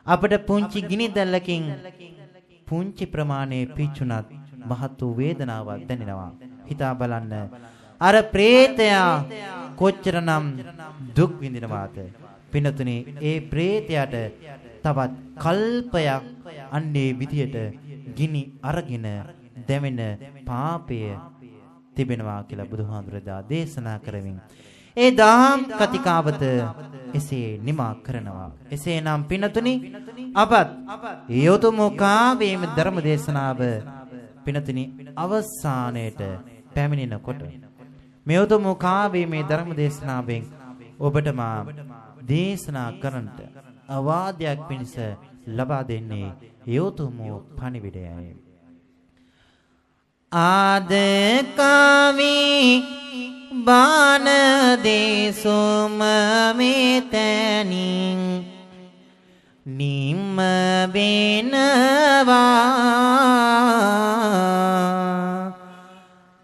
අපිට පුංචි ගිනි දැල්ලකින් පුංචි ප්‍රමාණයේ පිච්චුණත් මහත් වූ වේදනාවක් දැනෙනවා. හිතා බලන්න අර ප්‍රේතයා කොච්චරනම් දුක් විඳිනවාද? පින්නතුනි ඒ ප්‍රේතයාට තවත් කල්පයක් අන්නේ විදියට ගිනි අරගෙන දැවෙන පාපය තිබෙනවා කියලා බුදුහාමුදුරදා දේශනා කරමින් ඒ දහම් කතිකාවත එසේ නිමා කරනවා. එසේනම් පින්නතුනි අපත් යොතුමුකාවේම ධර්ම දේශනාව පින්නතුනි අවසානයේට පැමිණෙනකොට මේ යොතුමුකාවේම ධර්ම දේශනාවෙන් ඔබට මා දේශනා කරන්නට අවවාදයක් පිණිස ලබා දෙන්නේ යොතුමු පණිවිඩයයි. ආද කවි බාන දේසුම මෙතනින් නිම්ම වෙනවා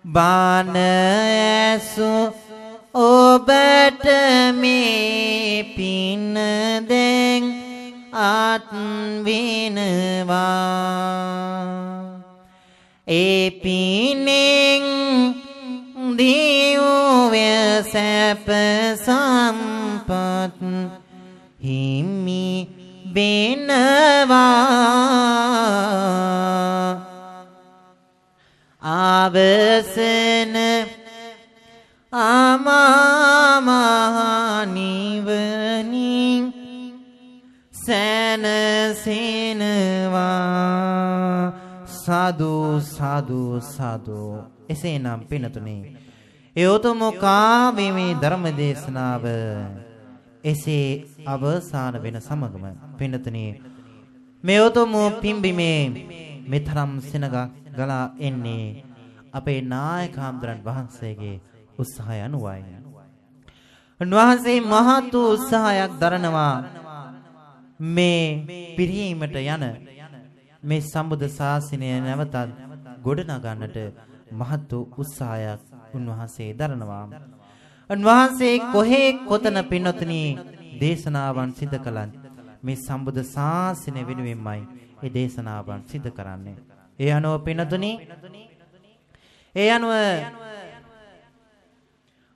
බණ ඇසු ඔබට මේ පින දැන් අත් වෙනවා ඒ පිනෙන් දිව්‍ය සැප සම්පත් හිමි වෙනවා අවසන අමා මහ නිවනින් සැනසෙනවා සාදු සාදු සාදු එසේනම් පිනතුනි ඒ උතුම් කාව්‍යමේ ධර්ම දේශනාව එසේ අවසාන වෙන සමගම පිනතුනි මේ උතුම් පිම්බිමේ මෙතරම් සෙනග ගලා එන්නේ අපේ නායක හාමුදුරන් වහන්සේගේ උත්සාහය අනුවයි. උන්වහන්සේ මහත් උත්සාහයක් දරනවා මේ පිරීමට යන මේ සම්බුද්ධ ශාසනය නැවතත් ගොඩනගන්නට මහත් උත්සාහයක් උන්වහන්සේ දරනවා. උන්වහන්සේ කොහේ කොතන පින්නතුනි දේශනාවන් සිදු කළත් මේ සම්බුද්ධ ශාසනය වෙනුවෙන්මයි ඒ දේශනාවන් සිදු කරන්නේ. ඒ අනුව පින්නතුනි ඒ අනුව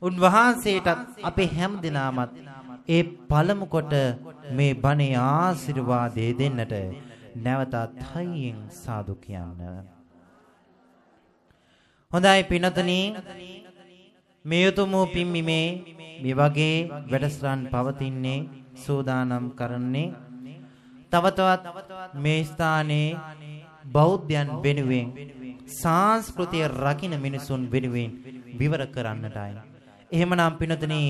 උන්වහන්සේට අපේ හැම දිනමත් ඒ පළමු කොට මේ බණේ ආශිර්වාදය දෙන්නට නැවතත් හයියෙන් සාදු කියන්න. හොඳයි පින්නතුනි මේ උතුම් පිම්මීමේ මේ වගේ වැඩසටහන් පවතින්නේ සෝදානම් කරන්නේ තව තවත් මේ ස්ථානයේ බෞද්ධයන් වෙනුවෙන් සංස්කෘතිය රකින්න මිනිසුන් වෙනුවෙන් විවර කරන්නටයි. එහෙමනම් පින්නතුනි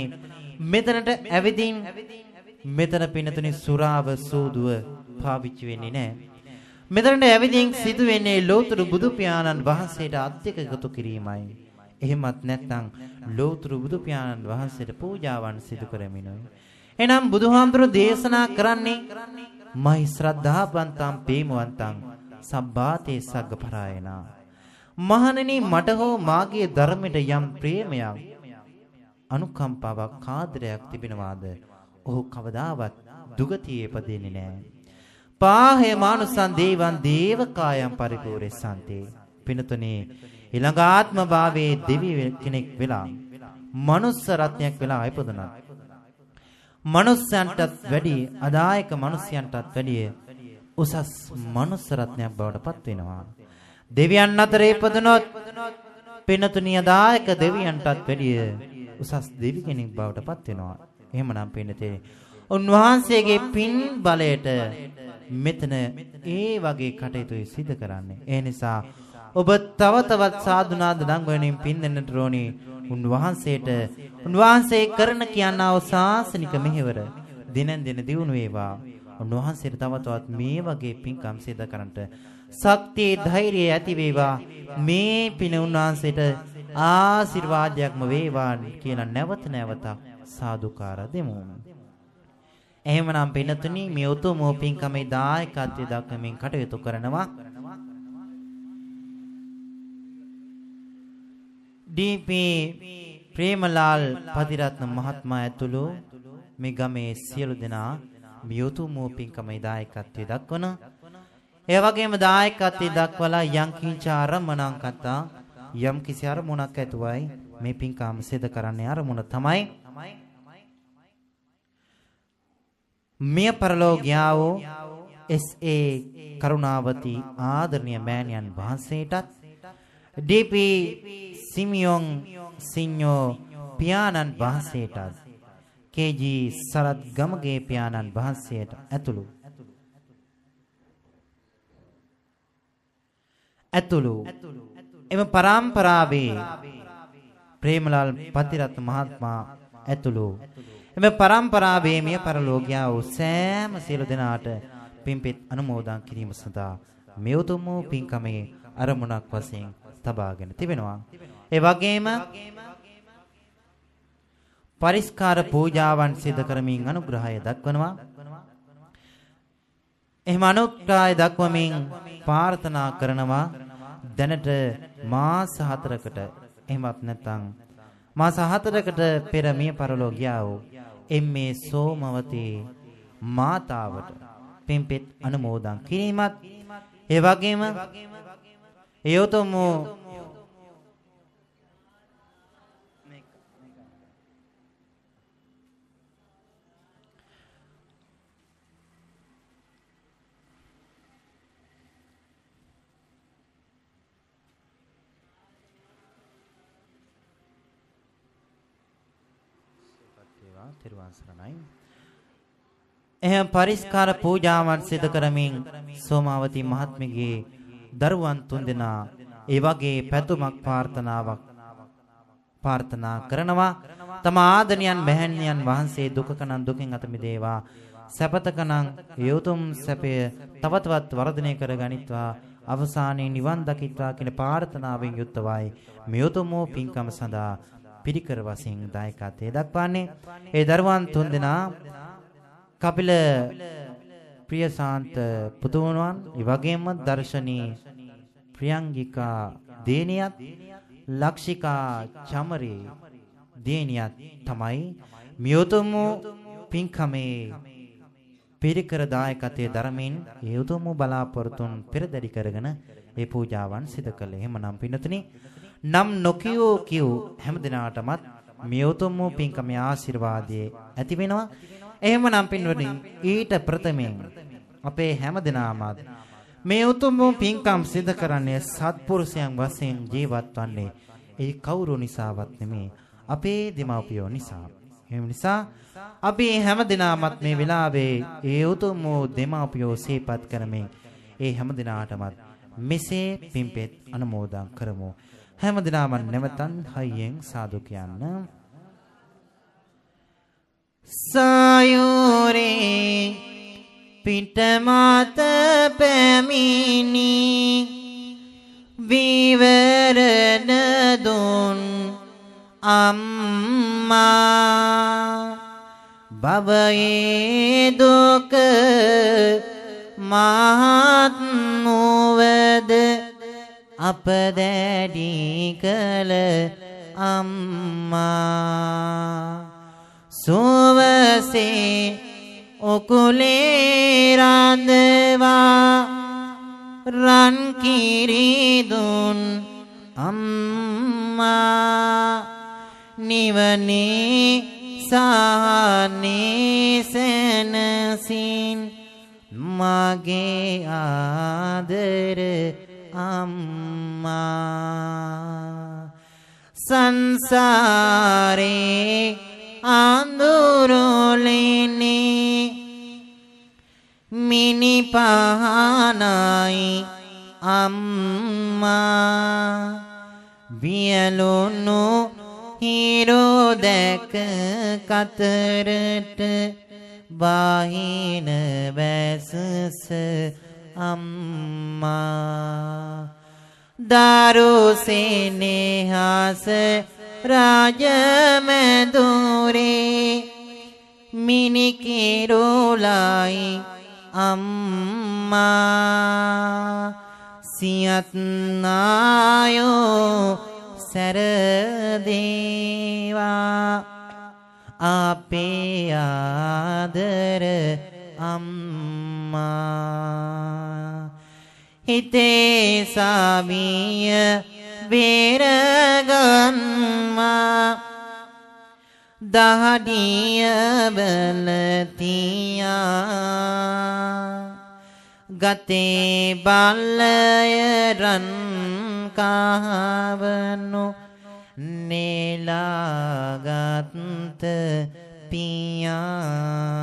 මෙතනට ඇවිදින් මෙතන පින්නතුනි සුරාව සූදුව පාවිච්චි වෙන්නේ නැහැ. මෙතනට ඇවිදින් සිදු වෙන්නේ ලෝතුරු බුදු පියාණන් වහන්සේට අධ්‍යක්ෂ එකතු කිරීමයි. එහෙමත් නැත්නම් ලෝතුරු බුදු පියාණන් වහන්සේට පූජාවන් සිදු කරමිනුයි. එනම් බුදුහාමුදුරු දේශනා කරන්නේ මහි ශ්‍රද්ධාවන්තම් ප්‍රේමවන්තම් සබ්බාතේ සග්ගපරායනා. මහණෙනි මට හෝ මාගේ ධර්මයට යම් ප්‍රේමයක් අනුකම්පාවක් කාදරයක් තිබෙනවාද ඔහු කවදාවත් දුගතියේ ඉපදෙන්නේ නැහැ. පාහේ මානුසං දේවං දේවකායම් පරිපූර්ණසන්තේ. පිනතුනේ ඊළඟ ආත්ම භාවයේ දෙවි කෙනෙක් වෙලා මනුස්ස රත්නයක් වෙලා ඉපදුණා. මනුස්සයන්ටත් වැඩි අදායක මනුස්සයන්ටත් වැඩි උසස් මනුස්ස රත්නයක් බවට පත් වෙනවා. දෙවියන් අතර ඉපදුනොත් පිනතුනි අදායක දෙවියන්ටත් වැඩි උසස් දෙවි කෙනෙක් බවට පත් වෙනවා. එහෙමනම් පින්නතේ උන්වහන්සේගේ පින් බලයට මෙතන ඒ වගේ කටයුතු සිදු කරන්නේ. ඒ නිසා ඔබ තව තවත් සාදුනාද දඟවමින් පින් දෙන්නට ඕනි උන්වහන්සේට. උන්වහන්සේ කරන කියනා වූ ශාසනික මෙහෙවර දිනෙන් දින දියුණු වේවා. උන්වහන්සේට තව තවත් මේ වගේ පින්කම් සිදු කරන්නට ශක්තිය ධෛර්යය ඇති වේවා. මේ පින උන්වහන්සේට ආශිර්වාදයක්ම වේවා කියලා නැවත නැවතත් සාදුකාර දෙමු. එහෙමනම් පින්නතුනි මේ උතුම් පින්කමේ දායකත්වයෙන් දක්වමින් කටයුතු කරනවා ඩී.පී. ප්‍රේමලාල් පතිරත්න මහත්මයා ඇතුළු මේ ගමේ සියලු දෙනා මේ උතුම් පින්කමේ දායකත්වයෙන් දක්වන ඒ වගේම දායකත්වයෙන් දක්වලා යම් කිංච අරමුණක් කතා යම් කිසි අරමුණක් ඇතුවයි මේ පින්කම සිදු කරන්නේ. අරමුණ තමයි මිය පරලෝකියා වූ එස්.ඒ. කරුණාවති ආදරණීය මෑණියන් වහන්සේටත් ඩී.පී. සිමියොන් සිඤ්ඤෝ පියාණන් වහන්සේටත් කේ.ජී. සරත් ගමගේ පියාණන් වහන්සේට ඇතුළු එම පරම්පරාවේ ප්‍රේමලාල් පතිරත්න මහත්මයා ඇතුළු එම පරම්පරාවේ මිය පරලෝකියා වූ සෑම සියලු දෙනාට පින්පෙත් අනුමෝදන් කිරීම සඳහා මේ උතුම් පින්කමේ අරමුණක් වශයෙන් තබාගෙන තිබෙනවා. ඒ වගේම පරිස්කාර පූජාවන් සිදු කරමින් අනුග්‍රහය දක්වනවා. එහෙම අනුග්‍රහය දක්වමින් ප්‍රාර්ථනා කරනවා දැනට මාස 4කට එහෙමත් නැත්නම් මාස 4කට පෙර මිය පරලෝ ගියා වූ එම්මේ සෝමවතී මාතාවට පින්පෙත් අනුමෝදන් කිරීමත් ඒ වගේම එයොතම එහෙම පරිස්කාර පූජාවන් සිදු කරමින් සෝමාවතී මහත්මියගේ දරුවන් තුන්දෙනා ඒ වගේ පැතුමක් ප්‍රාර්ථනා කරනවා තම ආදරණීයන් මෑණියන් වහන්සේ දුකකනම් දුකින් අත මිදේවා සැපතකනම් යොතුම් සැපය තවතවත් වර්ධනය කර ගනිත්වා අවසානයේ නිවන් දකිත්වා කියන ප්‍රාර්ථනාවෙන් යුක්තවයි මෙයොතුම් පින්කම සඳහා පිරිකර වශයෙන් දායකත්වයේ දක්වන්නේ ඒ දරුවන් තුන්දෙනා කපිල ප්‍රියසාන්ත පුතුණුවන් ඒ වගේම දර්ශනී ප්‍රියංගිකා දේනියත් ලක්ෂිකා චමරේ දේනියත් තමයි මියොතුම් පින්කමේ පිරිකර දායකත්වයේ ධර්මයෙන් ඒ උතුම් බලාපොරොත්තුන් පෙරදරි කරගෙන ඒ පූජාවන් සිදු කළේ. එහෙමනම් පින්නතුනි නම් නොකියෝ කියෝ හැම දිනාටමත් මියොතුම් පින්කමේ ආශිර්වාදයේ ඇති වෙනවා. එහෙමනම් පින්වතුනි ඊට ප්‍රථමයෙන් අපේ හැම දිනාමත් මේ උතුම් පින්කම් සිදු කරන්නේ සත්පුරුෂයන් වශයෙන් ජීවත් වන්නේ ඒ කවුරු නිසාවත් නෙමේ අපේ දෙමාපියෝ නිසා. ඒ නිසා අපි හැම දිනාමත් මේ වෙලාවේ ඒ උතුම් දෙමාපියෝ සිහිපත් කරමින් ඒ හැම දිනාටමත් මෙසේ පින්පෙත් අනුමෝදන් කරමු. හැම දිනාම නැවතන් හයියෙන් සාදු කියන්න. සායෝරේ පිටමත පැමිණි විවරණ දුන් අම්මා භවයේ දුක මහත් නුවද අප දැඩි කළ අම්මා සුවසේ ඔකුලේ රඳවා රන් කිරි දුන් අම්මා නිවනේ සානේ සැනසින් මගේ ආදර අම්මා සංසාරේ අඳුරුලිනේ මිනි පහනයි අම්මා වියලුණු හිරෝ දැක කතරට බාහින වැසස අම්මා දාරුසේනහස රාජමැදුරේ මිනි කිරුලයි අම්මා සියත් නායෝ සරදේවා අපේ ආදර අම්මා හිතේ සාමිය වේරගන්මා දහඩිය බලතියා ගතේ බල්ලය රන් කහවනු නෙලාගත්ත පියා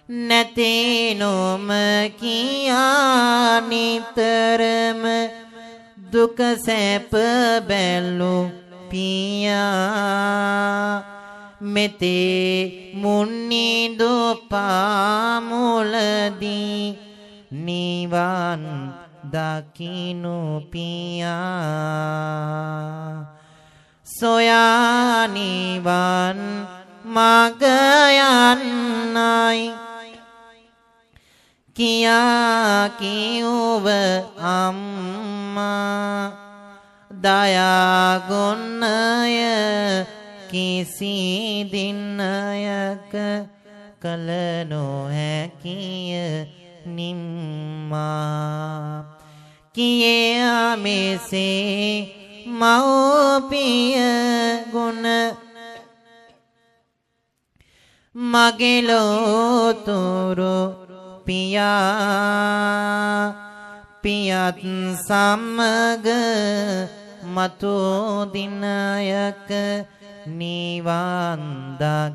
නැතේ නොම කියා නිතරම දුක සැප බැලු පියා මෙතේ මුන්නිදු පාමුලදී නිවන් දකිනු පියා සොයා නිවන් මග යන්නයි කියා කිව්ව අම්මා දයාගොන්නය කිසි දිනයක කල නොහැකිය නිම්මා කියේ මෙසේ මව්පිය ගුණ මගේ ලෝතුරු පියා පියත් සමග මතු දිනයක නිවන් දකින්න